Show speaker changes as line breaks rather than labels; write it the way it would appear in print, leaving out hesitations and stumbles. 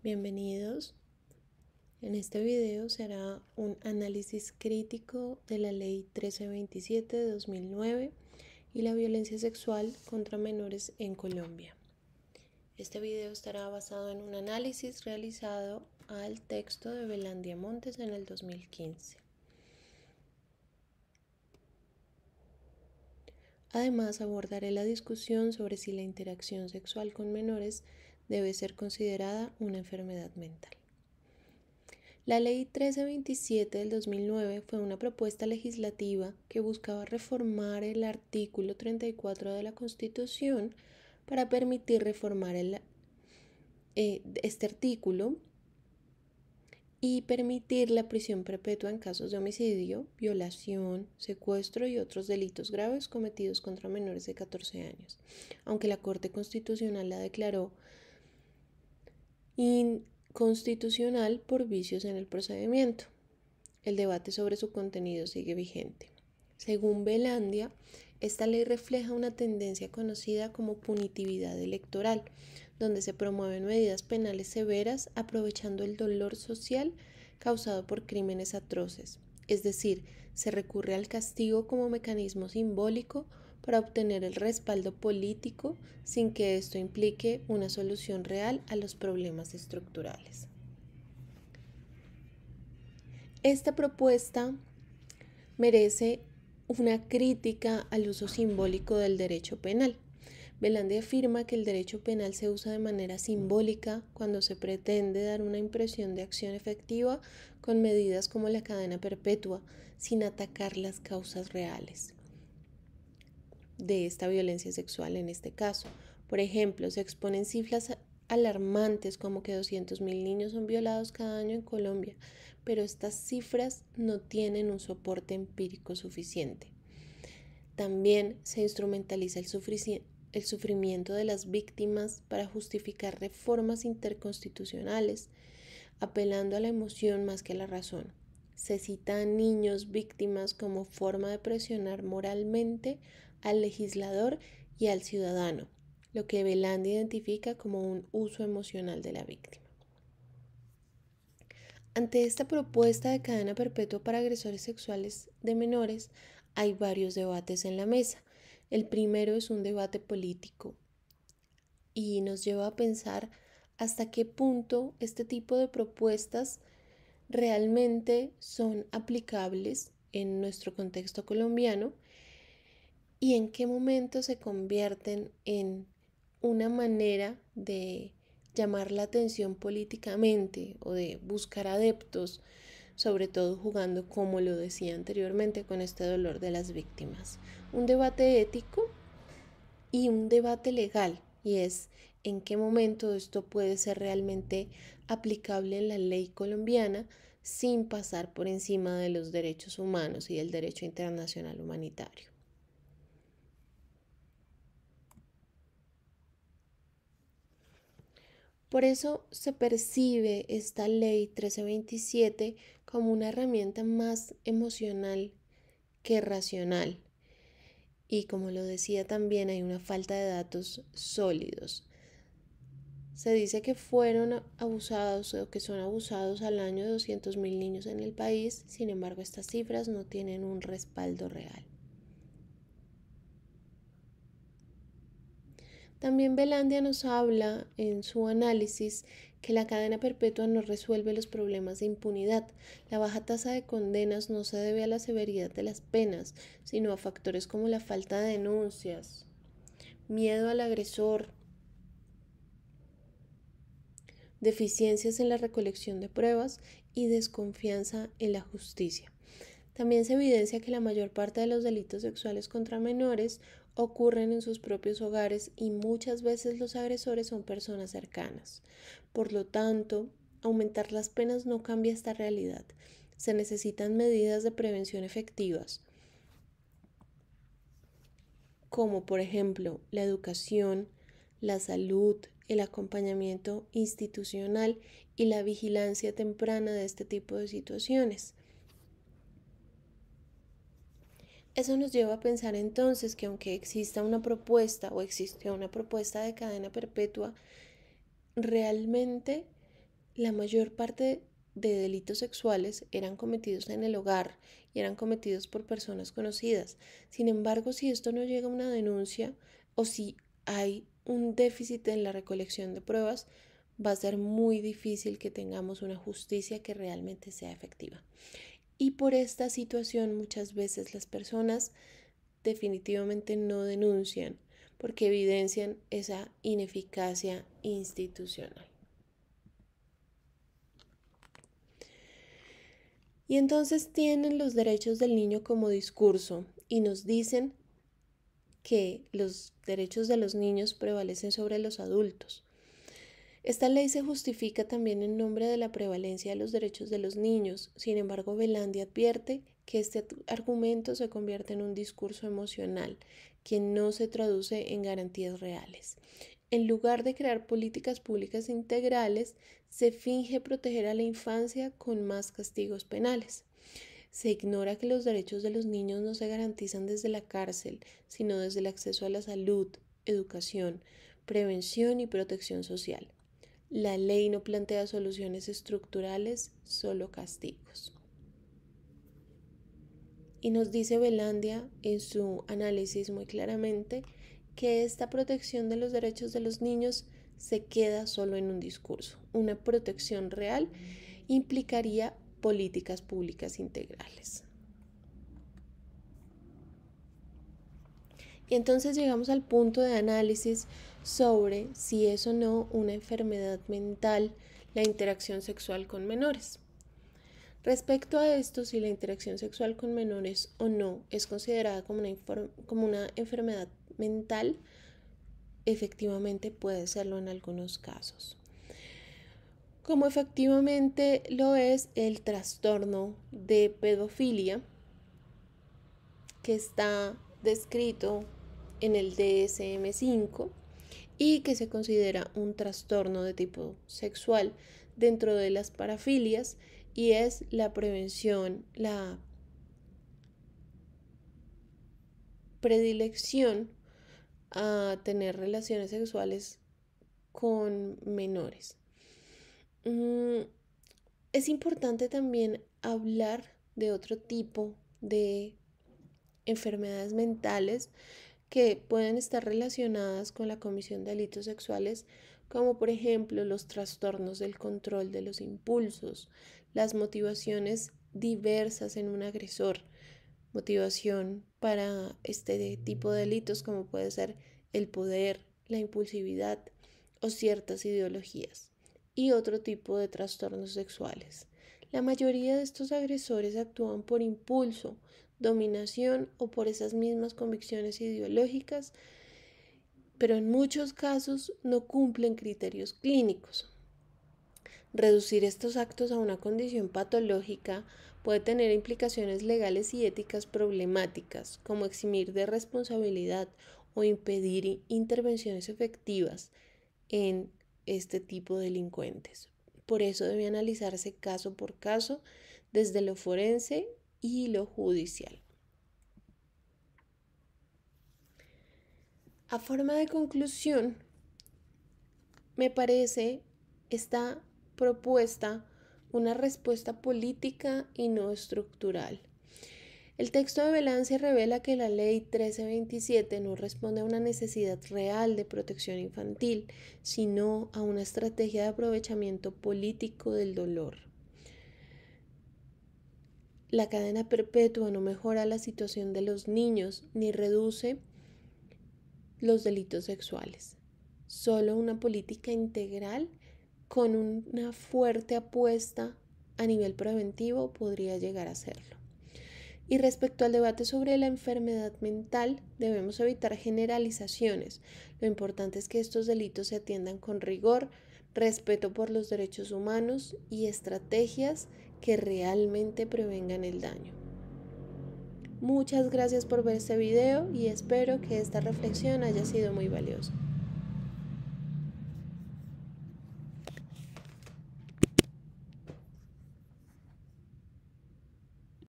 Bienvenidos. En este video se hará un análisis crítico de la Ley 1327 de 2009 y la violencia sexual contra menores en Colombia. Este video estará basado en un análisis realizado al texto de Belandia Montes en el 2015. Además, abordaré la discusión sobre si la interacción sexual con menores debe ser considerada una enfermedad mental. La Ley 1327 del 2009 fue una propuesta legislativa que buscaba reformar el artículo 34 de la Constitución para permitir reformar este artículo y permitir la prisión perpetua en casos de homicidio, violación, secuestro y otros delitos graves cometidos contra menores de 14 años, aunque la Corte Constitucional la declaró inconstitucional por vicios en el procedimiento. El debate sobre su contenido sigue vigente. Según Belandia, esta ley refleja una tendencia conocida como punitividad electoral, donde se promueven medidas penales severas aprovechando el dolor social causado por crímenes atroces. Es decir, se recurre al castigo como mecanismo simbólico para obtener el respaldo político sin que esto implique una solución real a los problemas estructurales. Esta propuesta merece una crítica al uso simbólico del derecho penal. Belandia afirma que el derecho penal se usa de manera simbólica cuando se pretende dar una impresión de acción efectiva con medidas como la cadena perpetua, sin atacar las causas reales de esta violencia sexual en este caso. Por ejemplo, se exponen cifras alarmantes como que 200.000 niños son violados cada año en Colombia, pero estas cifras no tienen un soporte empírico suficiente. También se instrumentaliza el sufrimiento de las víctimas para justificar reformas interconstitucionales, apelando a la emoción más que a la razón. Se cita a niños víctimas como forma de presionar moralmente al legislador y al ciudadano, lo que Belandia identifica como un uso emocional de la víctima. Ante esta propuesta de cadena perpetua para agresores sexuales de menores, hay varios debates en la mesa. El primero es un debate político y nos lleva a pensar hasta qué punto este tipo de propuestas realmente son aplicables en nuestro contexto colombiano y en qué momento se convierten en una manera de llamar la atención políticamente o de buscar adeptos, sobre todo jugando, como lo decía anteriormente, con este dolor de las víctimas. Un debate ético y un debate legal, y es en qué momento esto puede ser realmente aplicable en la ley colombiana sin pasar por encima de los derechos humanos y del derecho internacional humanitario. Por eso se percibe esta ley 1327 como una herramienta más emocional que racional. Y como lo decía también, hay una falta de datos sólidos. Se dice que fueron abusados o que son abusados al año 200.000 niños en el país, sin embargo estas cifras no tienen un respaldo real. También Belandia nos habla en su análisis que la cadena perpetua no resuelve los problemas de impunidad. La baja tasa de condenas no se debe a la severidad de las penas, sino a factores como la falta de denuncias, miedo al agresor, deficiencias en la recolección de pruebas y desconfianza en la justicia. También se evidencia que la mayor parte de los delitos sexuales contra menores ocurren en sus propios hogares y muchas veces los agresores son personas cercanas. Por lo tanto, aumentar las penas no cambia esta realidad. Se necesitan medidas de prevención efectivas, como por ejemplo la educación, la salud, el acompañamiento institucional y la vigilancia temprana de este tipo de situaciones. Eso nos lleva a pensar entonces que aunque exista una propuesta o existió una propuesta de cadena perpetua, realmente la mayor parte de delitos sexuales eran cometidos en el hogar y eran cometidos por personas conocidas. Sin embargo, si esto no llega a una denuncia o si hay un déficit en la recolección de pruebas, va a ser muy difícil que tengamos una justicia que realmente sea efectiva. Y por esta situación muchas veces las personas definitivamente no denuncian porque evidencian esa ineficacia institucional. Y entonces tienen los derechos del niño como discurso y nos dicen que los derechos de los niños prevalecen sobre los adultos. Esta ley se justifica también en nombre de la prevalencia de los derechos de los niños. Sin embargo, Belandi advierte que este argumento se convierte en un discurso emocional que no se traduce en garantías reales. En lugar de crear políticas públicas integrales, se finge proteger a la infancia con más castigos penales. Se ignora que los derechos de los niños no se garantizan desde la cárcel, sino desde el acceso a la salud, educación, prevención y protección social. La ley no plantea soluciones estructurales, solo castigos. Y nos dice Belandia en su análisis muy claramente que esta protección de los derechos de los niños se queda solo en un discurso. Una protección real implicaría políticas públicas integrales. Y entonces llegamos al punto de análisis sobre si es o no una enfermedad mental la interacción sexual con menores. Respecto a esto, si la interacción sexual con menores o no es considerada como una enfermedad mental, efectivamente puede serlo en algunos casos. Como efectivamente lo es el trastorno de pedofilia, que está descrito en el DSM-5 y que se considera un trastorno de tipo sexual dentro de las parafilias, y es la prevención, la predilección a tener relaciones sexuales con menores. Es importante también hablar de otro tipo de enfermedades mentales que pueden estar relacionadas con la comisión de delitos sexuales, como por ejemplo los trastornos del control de los impulsos, las motivaciones diversas en un agresor, motivación para este tipo de delitos como puede ser el poder, la impulsividad o ciertas ideologías, y otro tipo de trastornos sexuales. La mayoría de estos agresores actúan por impulso, dominación o por esas mismas convicciones ideológicas, pero en muchos casos no cumplen criterios clínicos. Reducir estos actos a una condición patológica puede tener implicaciones legales y éticas problemáticas, como eximir de responsabilidad o impedir intervenciones efectivas en este tipo de delincuentes. Por eso debe analizarse caso por caso desde lo forense y lo judicial. A forma de conclusión, me parece esta propuesta una respuesta política y no estructural. El texto de Belancia revela que la Ley 1327 no responde a una necesidad real de protección infantil, sino a una estrategia de aprovechamiento político del dolor. La cadena perpetua no mejora la situación de los niños ni reduce los delitos sexuales. Solo una política integral con una fuerte apuesta a nivel preventivo podría llegar a hacerlo. Y respecto al debate sobre la enfermedad mental, debemos evitar generalizaciones. Lo importante es que estos delitos se atiendan con rigor, respeto por los derechos humanos y estrategias que realmente prevengan el daño. Muchas gracias por ver este video y espero que esta reflexión haya sido muy valiosa.